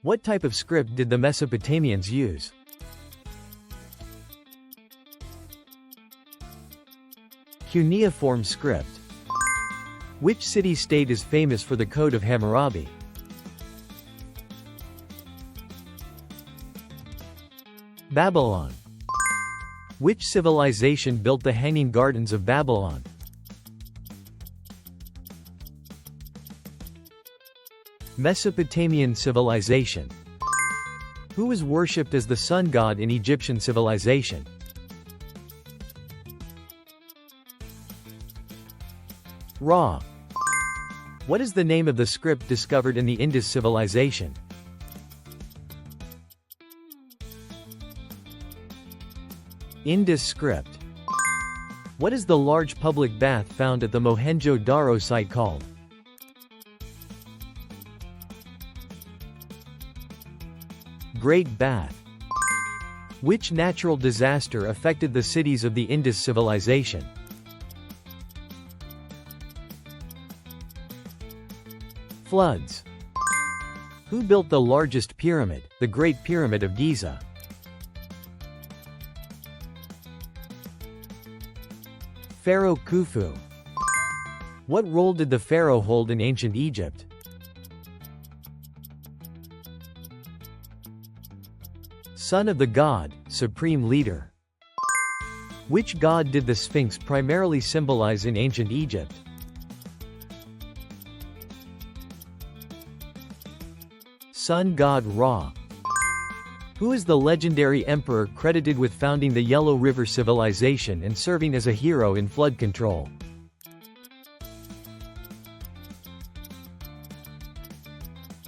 What type of script did the Mesopotamians use? Cuneiform script. Which city-state is famous for the Code of Hammurabi? Babylon. Which civilization built the Hanging Gardens of Babylon? Mesopotamian civilization. Who was worshipped as the sun god in Egyptian civilization? Ra. What is the name of the script discovered in the Indus civilization? Indus script. What is the large public bath found at the Mohenjo-Daro site called? Great Bath. Which natural disaster affected the cities of the Indus civilization? Floods. Who built the largest pyramid, the Great Pyramid of Giza? Pharaoh Khufu. What role did the pharaoh hold in ancient Egypt? Son of the god, supreme leader. Which god did the Sphinx primarily symbolize in ancient Egypt? Sun god Ra. Who is the legendary emperor credited with founding the Yellow River civilization and serving as a hero in flood control?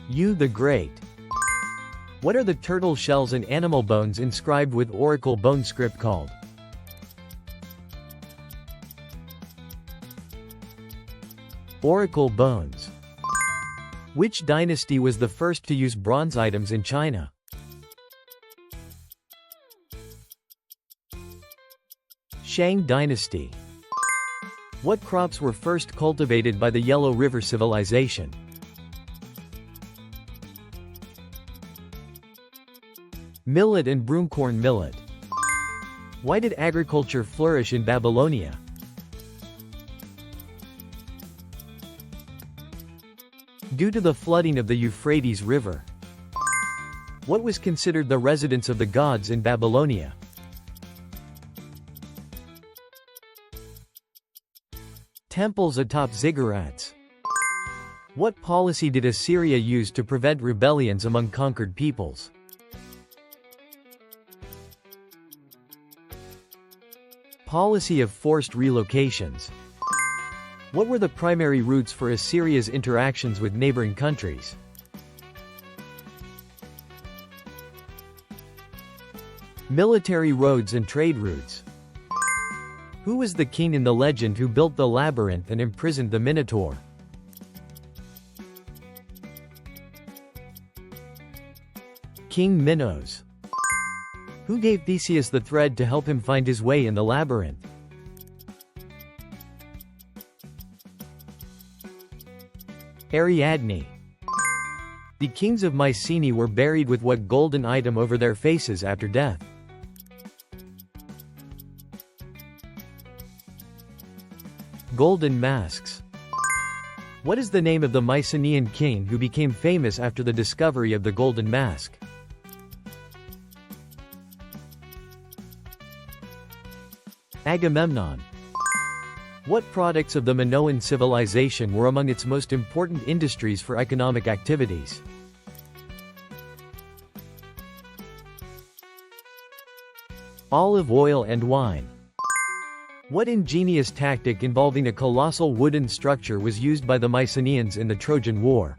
Yu the Great. What are the turtle shells and animal bones inscribed with oracle bone script called? Oracle bones. Which dynasty was the first to use bronze items in China? Shang dynasty. What crops were first cultivated by the Yellow River civilization? Millet and broomcorn millet. Why did agriculture flourish in Babylonia? Due to the flooding of the Euphrates River. What was considered the residence of the gods in Babylonia? Temples atop ziggurats. What policy did Assyria use to prevent rebellions among conquered peoples? Policy of forced relocations. What were the primary routes for Assyria's interactions with neighboring countries? Military roads and trade routes. Who was the king in the legend who built the labyrinth and imprisoned the Minotaur? King Minos. Who gave Theseus the thread to help him find his way in the labyrinth? Ariadne. The kings of Mycenae were buried with what golden item over their faces after death? Golden masks. What is the name of the Mycenaean king who became famous after the discovery of the golden mask? Agamemnon. What products of the Minoan civilization were among its most important industries for economic activities? Olive oil and wine. What ingenious tactic involving a colossal wooden structure was used by the Mycenaeans in the Trojan War?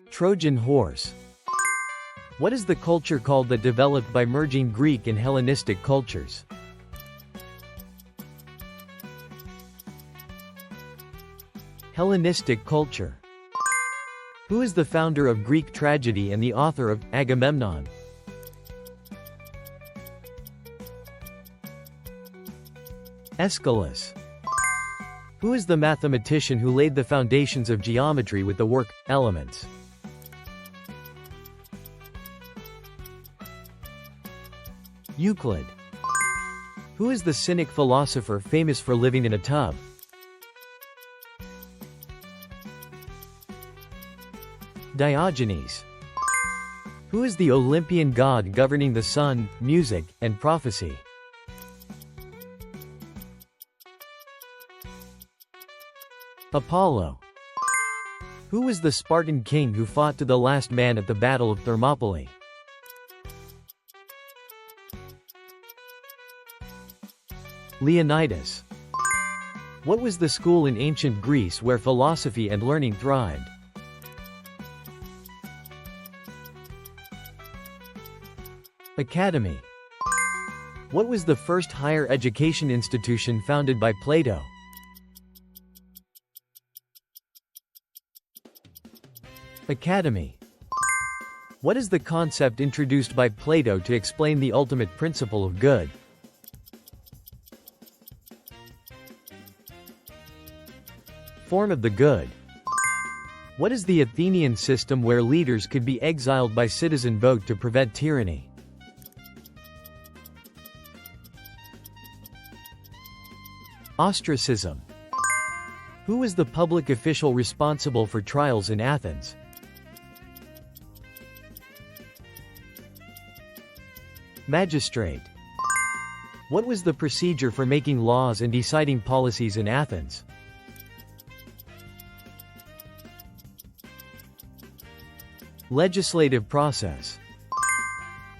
Trojan horse. What is the culture called that developed by merging Greek and Hellenistic cultures? Hellenistic culture. Who is the founder of Greek tragedy and the author of Agamemnon? Aeschylus. Who is the mathematician who laid the foundations of geometry with the work, Elements? Euclid. Who is the Cynic philosopher famous for living in a tub? Diogenes. Who is the Olympian god governing the sun, music, and prophecy? Apollo. Who was the Spartan king who fought to the last man at the Battle of Thermopylae? Leonidas. What was the school in ancient Greece where philosophy and learning thrived? Academy. What was the first higher education institution founded by Plato? Academy. What is the concept introduced by Plato to explain the ultimate principle of good? Form of the good. What is the Athenian system where leaders could be exiled by citizen vote to prevent tyranny? Ostracism. Who was the public official responsible for trials in Athens? Magistrate. What was the procedure for making laws and deciding policies in Athens? Legislative process.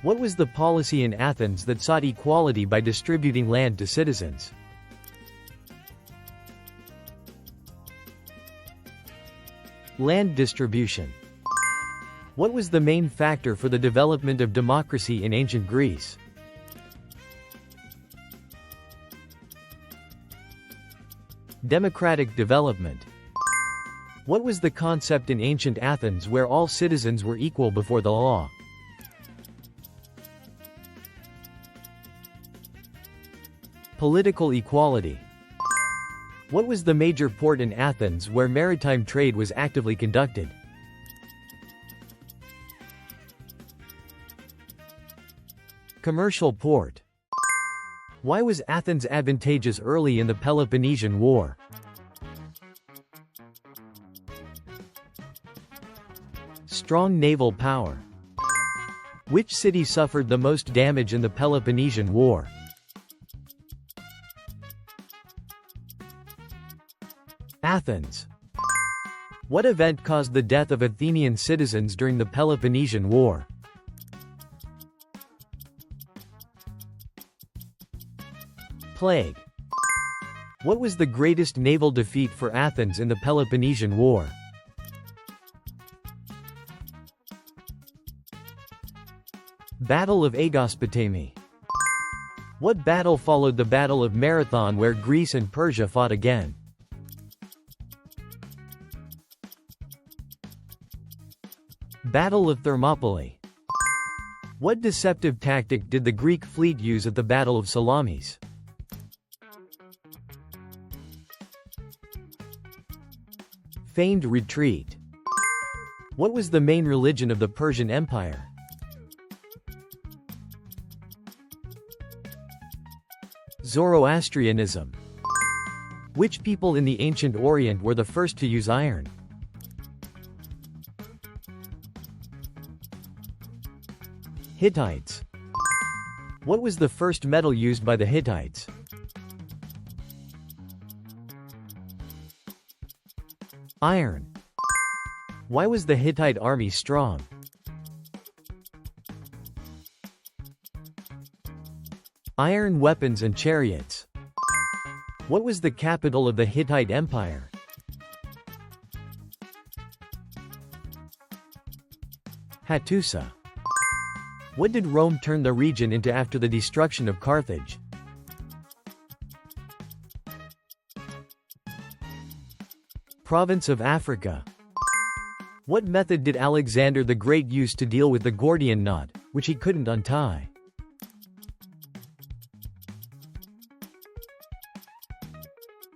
What was the policy in Athens that sought equality by distributing land to citizens? Land distribution. What was the main factor for the development of democracy in ancient Greece? Democratic development. What was the concept in ancient Athens where all citizens were equal before the law? Political equality. What was the major port in Athens where maritime trade was actively conducted? Commercial port. Why was Athens advantageous early in the Peloponnesian War? Strong naval power. Which city suffered the most damage in the Peloponnesian War? Athens. What event caused the death of Athenian citizens during the Peloponnesian War? Plague. What was the greatest naval defeat for Athens in the Peloponnesian War? Battle of Aegospotami. What battle followed the Battle of Marathon where Greece and Persia fought again? Battle of Thermopylae. What deceptive tactic did the Greek fleet use at the Battle of Salamis? Feigned retreat. What was the main religion of the Persian Empire? Zoroastrianism. Which people in the ancient Orient were the first to use iron? Hittites. What was the first metal used by the Hittites? Iron. Why was the Hittite army strong? Iron weapons and chariots. What was the capital of the Hittite Empire? Hattusa. What did Rome turn the region into after the destruction of Carthage? Province of Africa. What method did Alexander the Great use to deal with the Gordian knot, which he couldn't untie?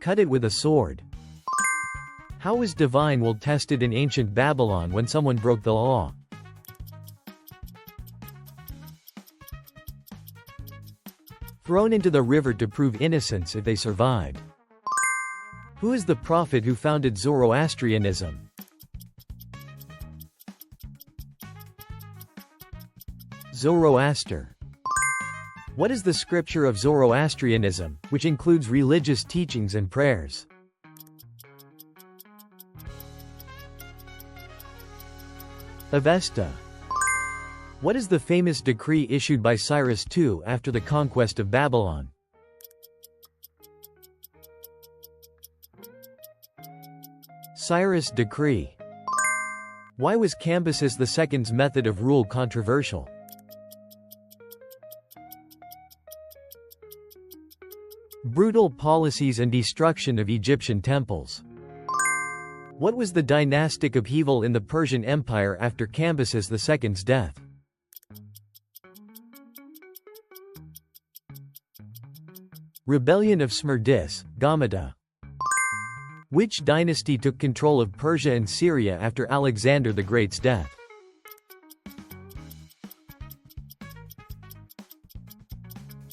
Cut it with a sword. How was divine will tested in ancient Babylon when someone broke the law? Thrown into the river to prove innocence if they survived. Who is the prophet who founded Zoroastrianism? Zoroaster. What is the scripture of Zoroastrianism, which includes religious teachings and prayers? Avesta. What is the famous decree issued by Cyrus II after the conquest of Babylon? Cyrus' decree. Why was Cambyses II's method of rule controversial? Brutal policies and destruction of Egyptian temples. What was the dynastic upheaval in the Persian Empire after Cambyses II's death? Rebellion of Smerdis, Gamada. Which dynasty took control of Persia and Syria after Alexander the Great's death?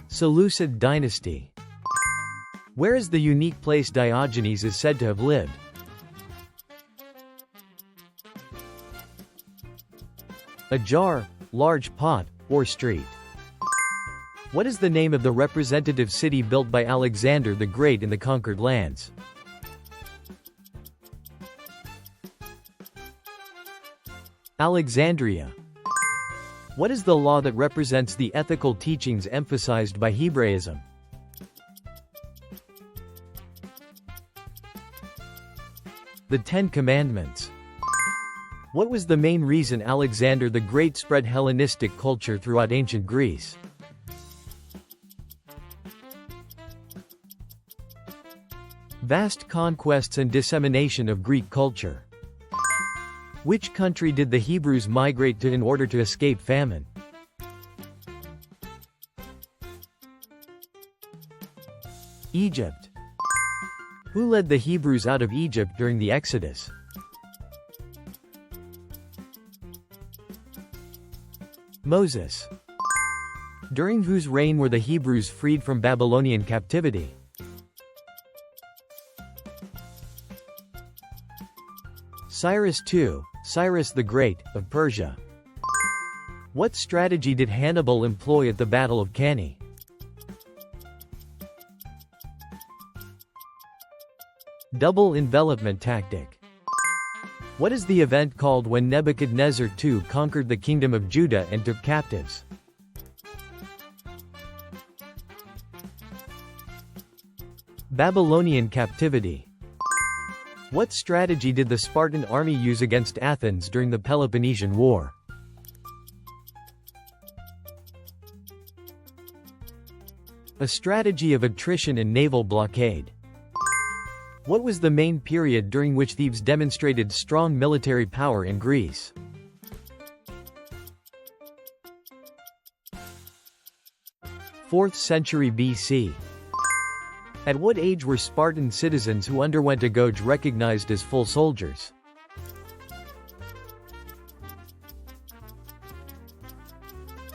Seleucid dynasty. Where is the unique place Diogenes is said to have lived? A jar, large pot, or street. What is the name of the representative city built by Alexander the Great in the conquered lands? Alexandria. What is the law that represents the ethical teachings emphasized by Hebraism? The Ten Commandments. What was the main reason Alexander the Great spread Hellenistic culture throughout ancient Greece? Vast conquests and dissemination of Greek culture. Which country did the Hebrews migrate to in order to escape famine? Egypt. Who led the Hebrews out of Egypt during the Exodus? Moses. During whose reign were the Hebrews freed from Babylonian captivity? Cyrus II, Cyrus the Great, of Persia. What strategy did Hannibal employ at the Battle of Cannae? Double envelopment tactic. What is the event called when Nebuchadnezzar II conquered the kingdom of Judah and took captives? Babylonian captivity. What strategy did the Spartan army use against Athens during the Peloponnesian War? A strategy of attrition and naval blockade. What was the main period during which Thebes demonstrated strong military power in Greece? Fourth century BC. At what age were Spartan citizens who underwent a goge recognized as full soldiers?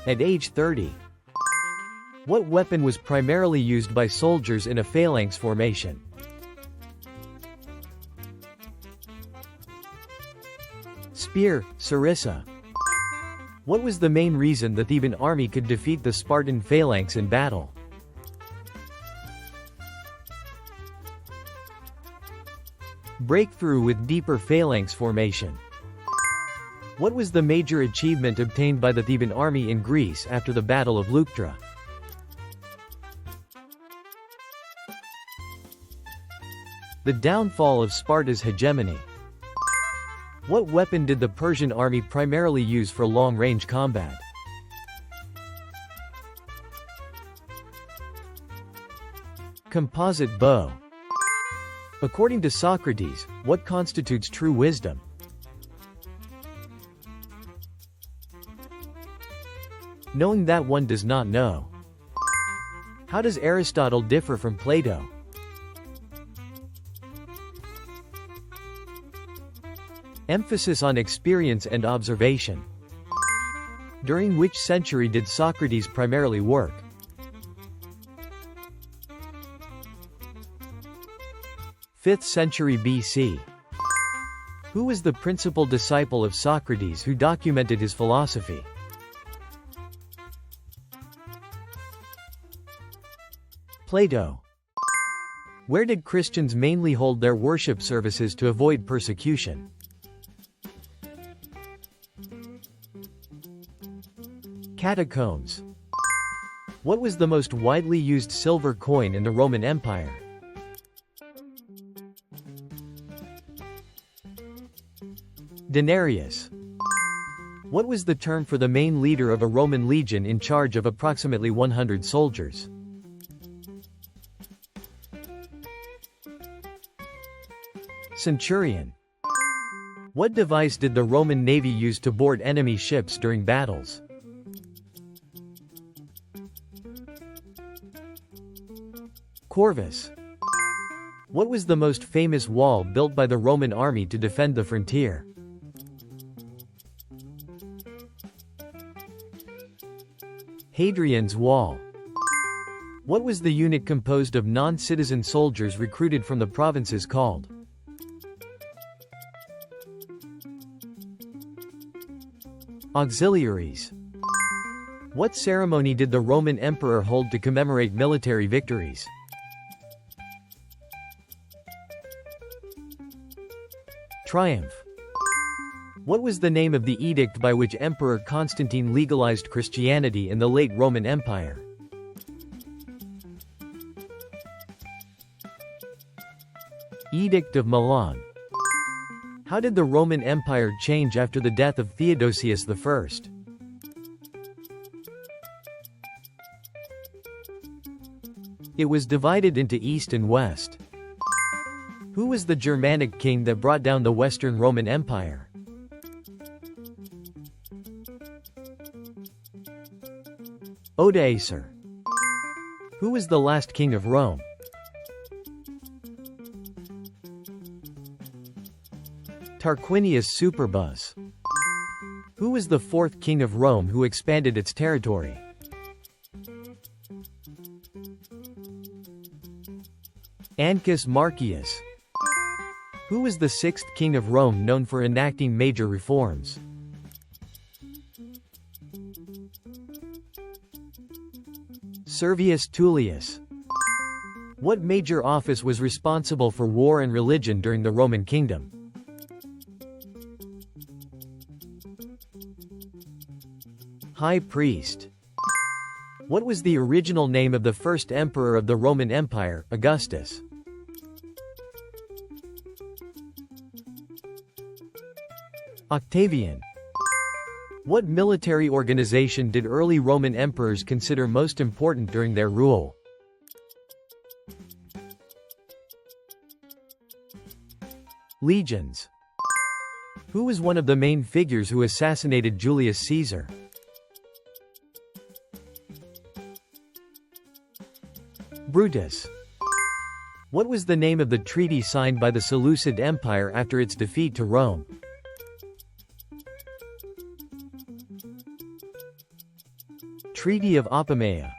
At age 30. What weapon was primarily used by soldiers in a phalanx formation? Spear, sarissa. What was the main reason the Theban army could defeat the Spartan phalanx in battle? Breakthrough with deeper phalanx formation. What was the major achievement obtained by the Theban army in Greece after the Battle of Leuctra? The downfall of Sparta's hegemony. What weapon did the Persian army primarily use for long-range combat? Composite bow. According to Socrates, what constitutes true wisdom? Knowing that one does not know. How does Aristotle differ from Plato? Emphasis on experience and observation. During which century did Socrates primarily work? 5th century BC. Who was the principal disciple of Socrates who documented his philosophy? Plato. Where did Christians mainly hold their worship services to avoid persecution? Catacombs. What was the most widely used silver coin in the Roman Empire? Denarius. What was the term for the main leader of a Roman legion in charge of approximately 100 soldiers? Centurion. What device did the Roman navy use to board enemy ships during battles? Corvus. What was the most famous wall built by the Roman army to defend the frontier? Hadrian's Wall. What was the unit composed of non-citizen soldiers recruited from the provinces called? Auxiliaries. What ceremony did the Roman emperor hold to commemorate military victories? Triumph. What was the name of the edict by which Emperor Constantine legalized Christianity in the late Roman Empire? Edict of Milan. How did the Roman Empire change after the death of Theodosius I? It was divided into East and West. Who was the Germanic king that brought down the Western Roman Empire? Odoacer. Who was the last king of Rome? Tarquinius Superbus. Who was the fourth king of Rome who expanded its territory? Ancus Marcius. Who was the sixth king of Rome known for enacting major reforms? Servius Tullius. What major office was responsible for war and religion during the Roman kingdom? High priest. What was the original name of the first emperor of the Roman Empire, Augustus? Octavian. What military organization did early Roman emperors consider most important during their rule? Legions. Who was one of the main figures who assassinated Julius Caesar? Brutus. What was the name of the treaty signed by the Seleucid Empire after its defeat to Rome? Treaty of Apamea.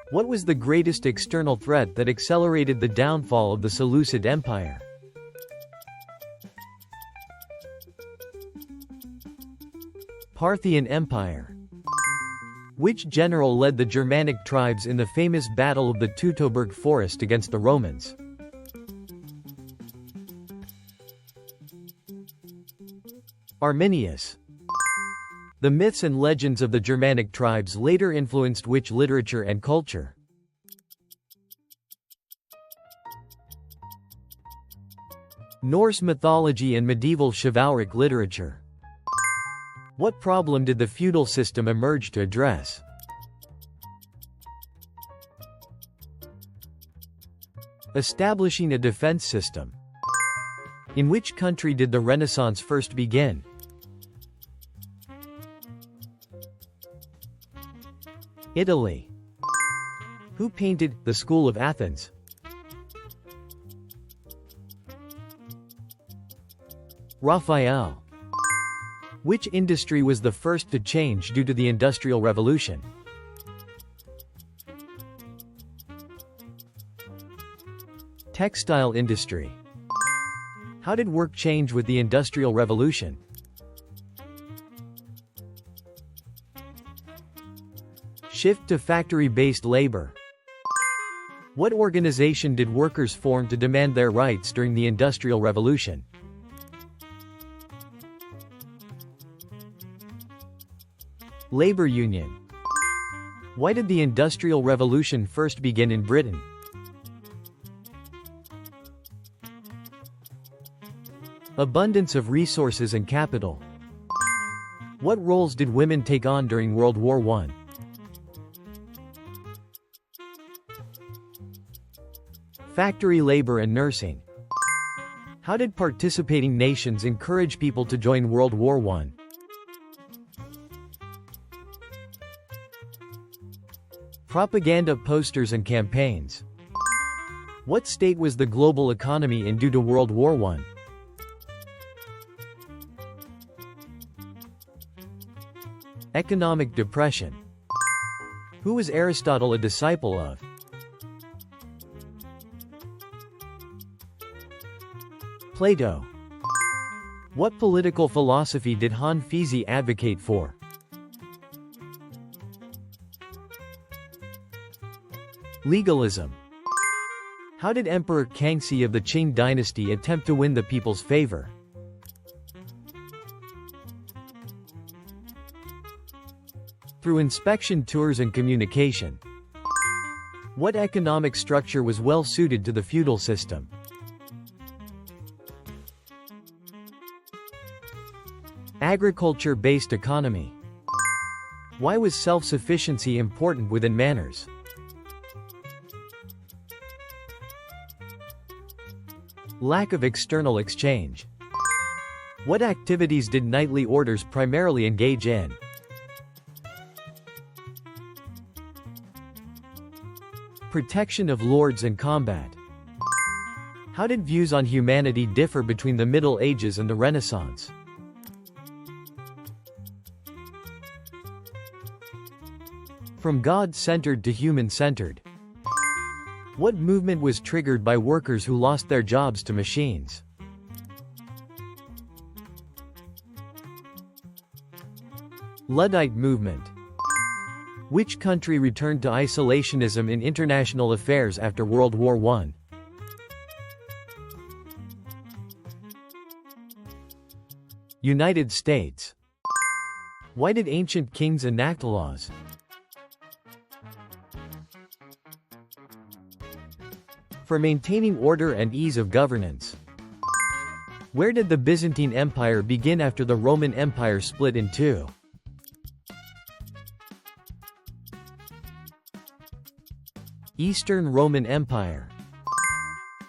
What was the greatest external threat that accelerated the downfall of the Seleucid Empire? Parthian Empire. Which general led the Germanic tribes in the famous Battle of the Teutoburg Forest against the Romans? Arminius. The myths and legends of the Germanic tribes later influenced which literature and culture? Norse mythology and medieval chivalric literature. What problem did the feudal system emerge to address? Establishing a defense system. In which country did the Renaissance first begin? Italy. Who painted The School of Athens? Raphael. Which industry was the first to change due to the Industrial Revolution? Textile industry. How did work change with the Industrial Revolution? Shift to factory-based labor. What organization did workers form to demand their rights during the Industrial Revolution? Labor union. Why did the Industrial Revolution first begin in Britain? Abundance of resources and capital. What roles did women take on during World War I? Factory labor and nursing. How did participating nations encourage people to join World War I? Propaganda posters and campaigns. What state was the global economy in due to World War I? Economic depression. Who was Aristotle a disciple of? Plato. What political philosophy did Han Fizi advocate for? Legalism. How did Emperor Kangxi of the Qing dynasty attempt to win the people's favor? Through inspection tours and communication. What economic structure was well suited to the feudal system? Agriculture-based economy. Why was self-sufficiency important within manners? Lack of external exchange. What activities did knightly orders primarily engage in? Protection of lords and combat. How did views on humanity differ between the Middle Ages and the Renaissance? From God-centered to human-centered. What movement was triggered by workers who lost their jobs to machines? Luddite movement. Which country returned to isolationism in international affairs after World War I? United States. Why did ancient kings enact laws? For maintaining order and ease of governance. Where did the Byzantine Empire begin after the Roman Empire split in two? Eastern Roman Empire.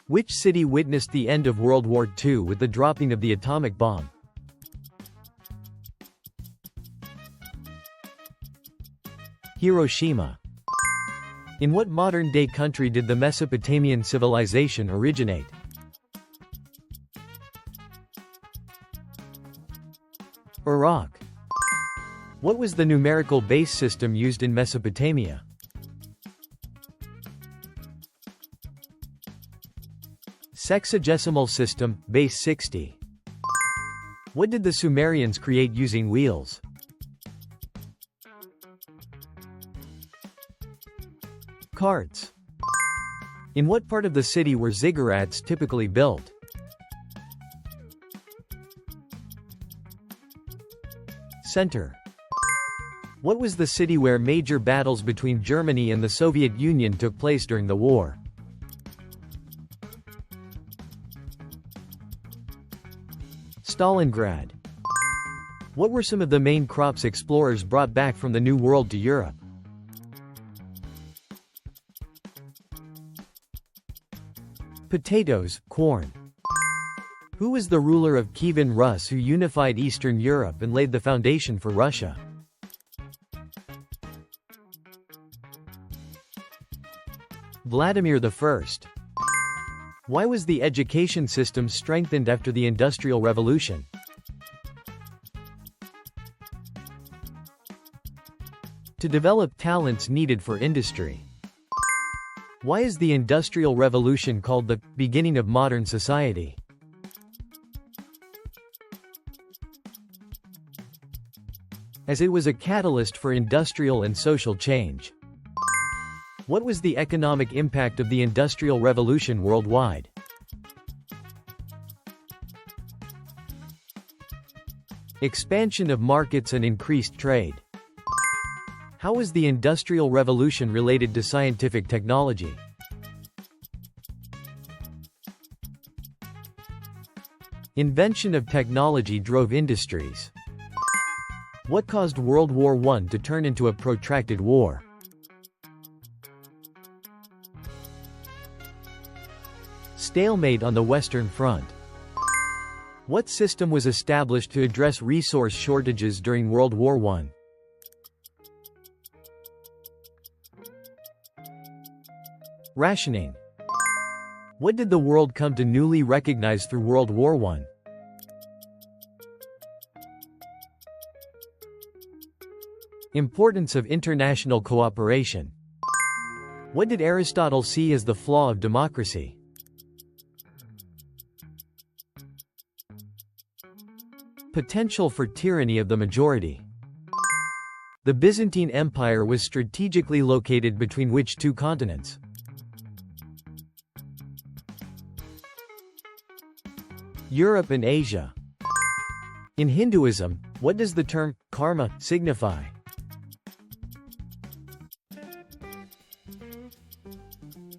Which city witnessed the end of World War II with the dropping of the atomic bomb? Hiroshima. In what modern-day country did the Mesopotamian civilization originate? Iraq. What was the numerical base system used in Mesopotamia? Sexagesimal system, base 60. What did the Sumerians create using wheels? Carts. In what part of the city were ziggurats typically built? Center. What was the city where major battles between Germany and the Soviet Union took place during the war? Stalingrad. What were some of the main crops explorers brought back from the New World to Europe? Potatoes, corn. Who was the ruler of Kievan Rus who unified Eastern Europe and laid the foundation for Russia? Vladimir I. Why was the education system strengthened after the Industrial Revolution? To develop talents needed for industry. Why is the Industrial Revolution called the beginning of modern society? As it was a catalyst for industrial and social change. What was the economic impact of the Industrial Revolution worldwide? Expansion of markets and increased trade. How was the Industrial Revolution related to scientific technology? Invention of technology drove industries. What caused World War I to turn into a protracted war? Stalemate on the Western Front. What system was established to address resource shortages during World War I? Rationing. What did the world come to newly recognize through World War I? Importance of international cooperation. What did Aristotle see as the flaw of democracy? Potential for tyranny of the majority. The Byzantine Empire was strategically located between which two continents? Europe and Asia. In Hinduism, what does the term karma signify?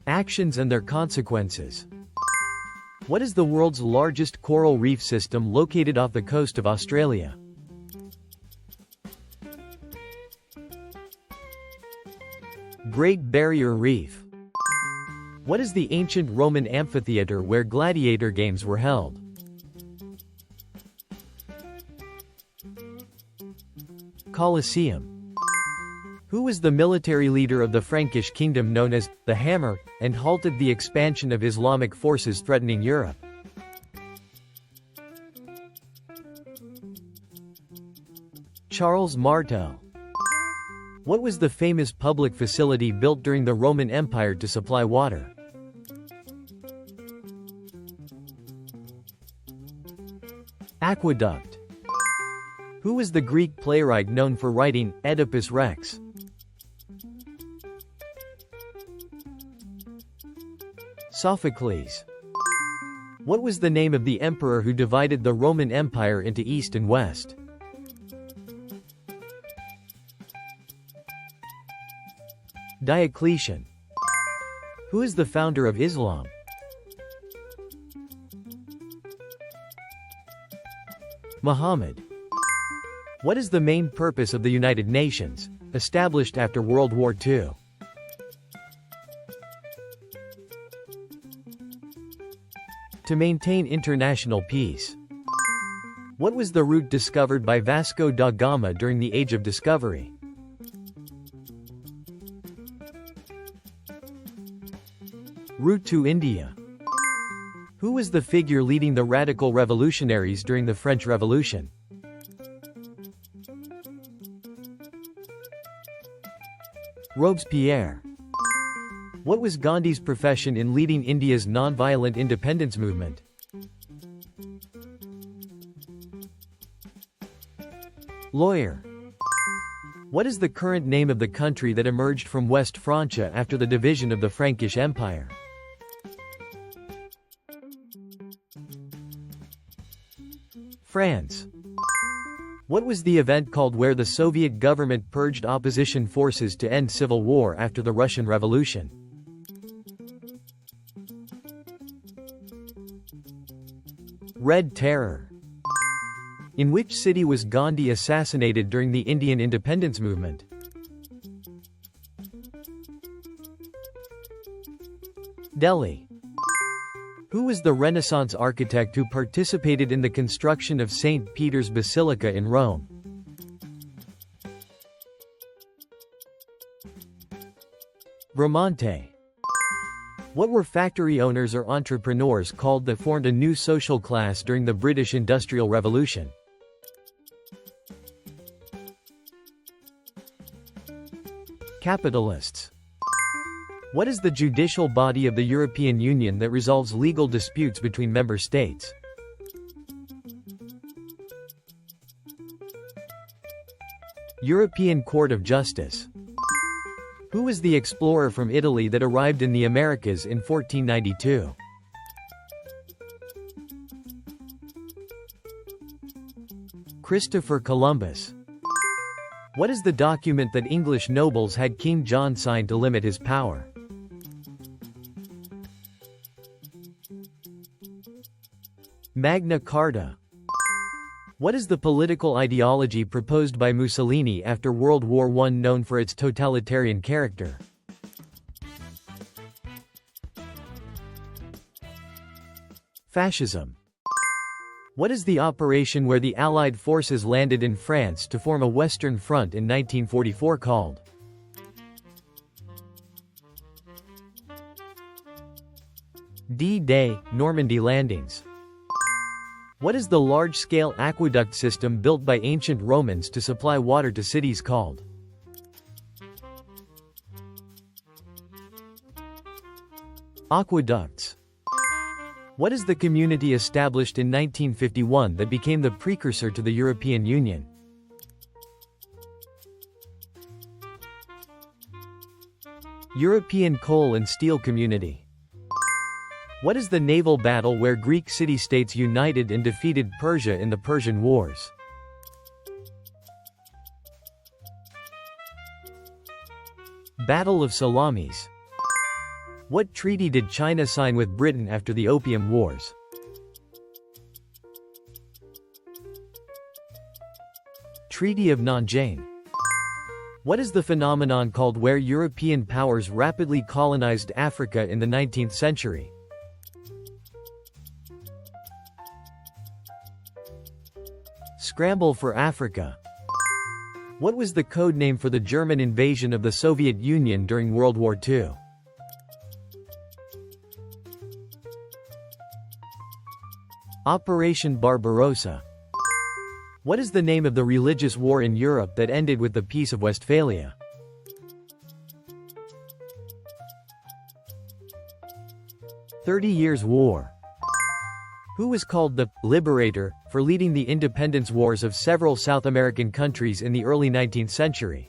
Actions and their consequences. What is the world's largest coral reef system located off the coast of Australia? Great Barrier Reef. What is the ancient Roman amphitheater where gladiator games were held? Colosseum. Who was the military leader of the Frankish kingdom known as the Hammer, and halted the expansion of Islamic forces threatening Europe? Charles Martel. What was the famous public facility built during the Roman Empire to supply water? Aqueduct. Who was the Greek playwright known for writing Oedipus Rex? Sophocles. What was the name of the emperor who divided the Roman Empire into East and West? Diocletian. Who is the founder of Islam? Muhammad. What is the main purpose of the United Nations, established after World War II? To maintain international peace. What was the route discovered by Vasco da Gama during the Age of Discovery? Route to India. Who was the figure leading the radical revolutionaries during the French Revolution? Robespierre. What was Gandhi's profession in leading India's non-violent independence movement? Lawyer. What is the current name of the country that emerged from West Francia after the division of the Frankish Empire? France. What was the event called where the Soviet government purged opposition forces to end civil war after the Russian Revolution? Red Terror. In which city was Gandhi assassinated during the Indian independence movement? Delhi. Who was the Renaissance architect who participated in the construction of St. Peter's Basilica in Rome? Bramante. What were factory owners or entrepreneurs called that formed a new social class during the British Industrial Revolution? Capitalists. What is the judicial body of the European Union that resolves legal disputes between member states? European Court of Justice. Who was the explorer from Italy that arrived in the Americas in 1492? Christopher Columbus. What is the document that English nobles had King John sign to limit his power? Magna Carta. What is the political ideology proposed by Mussolini after World War I known for its totalitarian character? Fascism. What is the operation where the Allied forces landed in France to form a Western Front in 1944 called? D-Day, Normandy landings. What is the large-scale aqueduct system built by ancient Romans to supply water to cities called? Aqueducts. What is the community established in 1951 that became the precursor to the European Union? European Coal and Steel Community. What is the naval battle where Greek city-states united and defeated Persia in the Persian Wars? Battle of Salamis. What treaty did China sign with Britain after the Opium Wars? Treaty of Nanjing. What is the phenomenon called where European powers rapidly colonized Africa in the 19th century? Scramble for Africa. What was the code name for the German invasion of the Soviet Union during World War II? Operation Barbarossa. What is the name of the religious war in Europe that ended with the Peace of Westphalia? 30 Years' War. Who was called the Liberator for leading the independence wars of several South American countries in the early 19th century?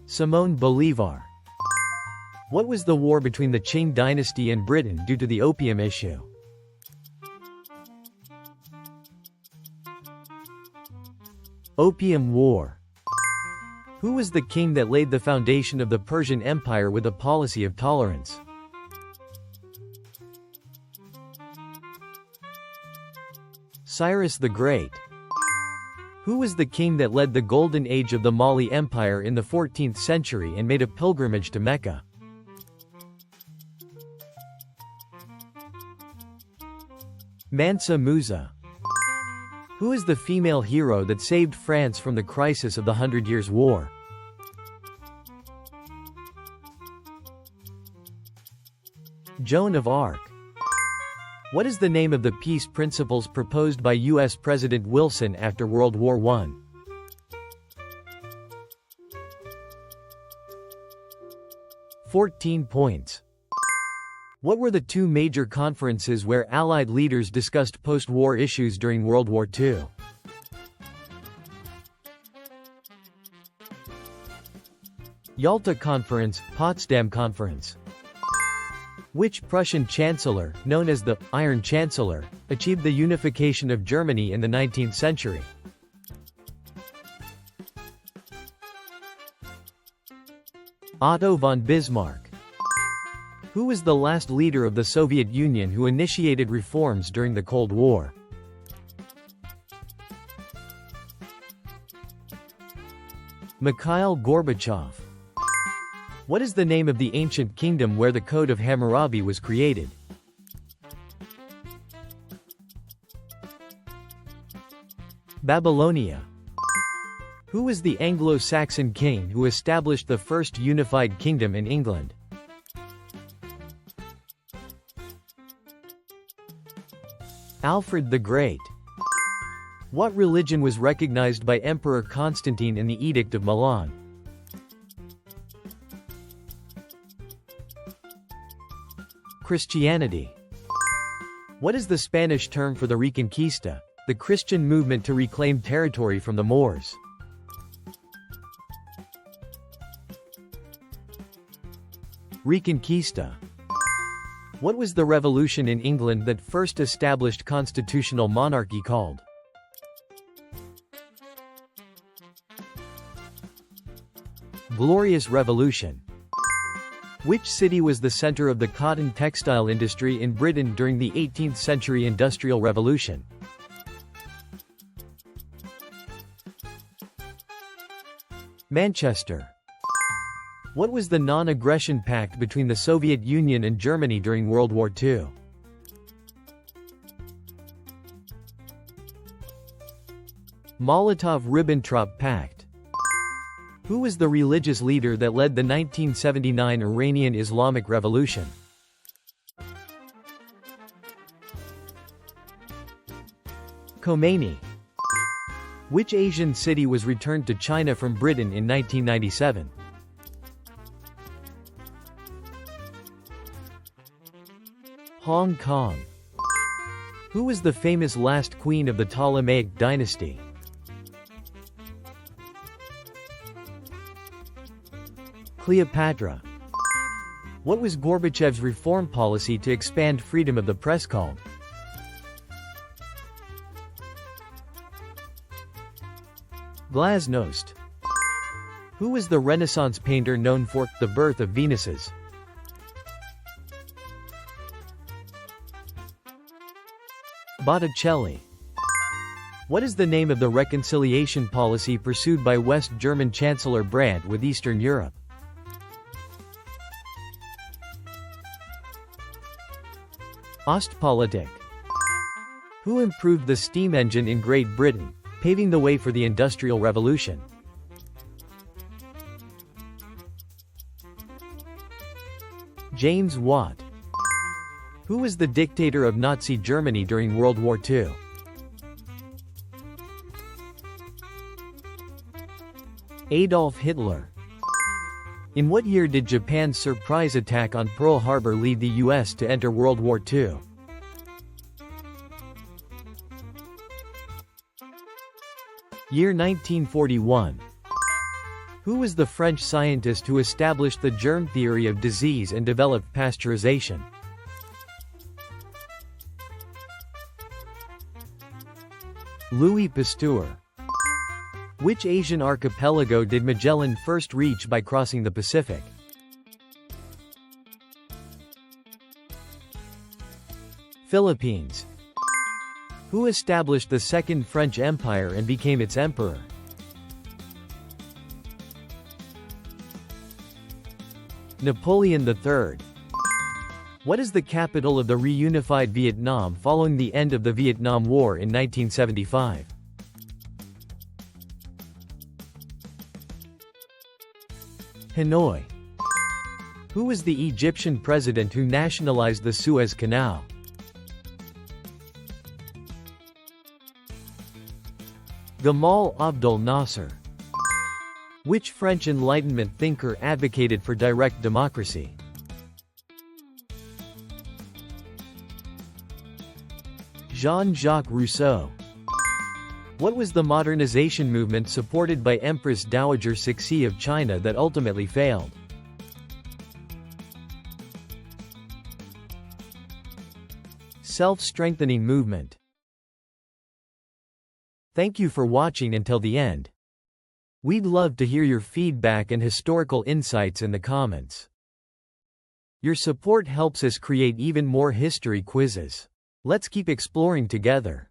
Simón Bolívar. What was the war between the Qing dynasty and Britain due to the opium issue? Opium War. Who was the king that laid the foundation of the Persian Empire with a policy of tolerance? Cyrus the Great. Who was the king that led the Golden Age of the Mali Empire in the 14th century and made a pilgrimage to Mecca? Mansa Musa. Who is the female hero that saved France from the crisis of the 100 Years' War? Joan of Arc. What is the name of the peace principles proposed by U.S. President Wilson after World War I? "14 Points." What were the two major conferences where Allied leaders discussed post-war issues during World War II? Yalta Conference, Potsdam Conference. Which Prussian chancellor, known as the Iron Chancellor, achieved the unification of Germany in the 19th century? Otto von Bismarck. Who was the last leader of the Soviet Union who initiated reforms during the Cold War? Mikhail Gorbachev. What is the name of the ancient kingdom where the Code of Hammurabi was created? Babylonia. Who was the Anglo-Saxon king who established the first unified kingdom in England? Alfred the Great. What religion was recognized by Emperor Constantine in the Edict of Milan? Christianity. What is the Spanish term for the Reconquista, the Christian movement to reclaim territory from the Moors? Reconquista. What was the revolution in England that first established constitutional monarchy called? Glorious Revolution. Which city was the center of the cotton textile industry in Britain during the 18th century Industrial Revolution? Manchester. What was the non-aggression pact between the Soviet Union and Germany during World War II? Molotov-Ribbentrop Pact. Who was the religious leader that led the 1979 Iranian Islamic Revolution? Khomeini. Which Asian city was returned to China from Britain in 1997? Hong Kong. Who was the famous last queen of the Ptolemaic dynasty? Cleopatra. What was Gorbachev's reform policy to expand freedom of the press called? Glasnost. Who was the Renaissance painter known for The Birth of Venuses? Botticelli. What is the name of the reconciliation policy pursued by West German Chancellor Brandt with Eastern Europe? Ostpolitik. Who improved the steam engine in Great Britain, paving the way for the Industrial Revolution? James Watt. Who was the dictator of Nazi Germany during World War II? Adolf Hitler. In what year did Japan's surprise attack on Pearl Harbor lead the U.S. to enter World War II? Year 1941. Who was the French scientist who established the germ theory of disease and developed pasteurization? Louis Pasteur. Which Asian archipelago did Magellan first reach by crossing the Pacific? Philippines. Who established the Second French Empire and became its emperor? Napoleon III. What is the capital of the reunified Vietnam following the end of the Vietnam War in 1975? Hanoi. Who was the Egyptian president who nationalized the Suez Canal? Gamal Abdel Nasser. Which French Enlightenment thinker advocated for direct democracy? Jean-Jacques Rousseau. What was the modernization movement supported by Empress Dowager Cixi of China that ultimately failed? Self-strengthening movement. Thank you for watching until the end. We'd love to hear your feedback and historical insights in the comments. Your support helps us create even more history quizzes. Let's keep exploring together.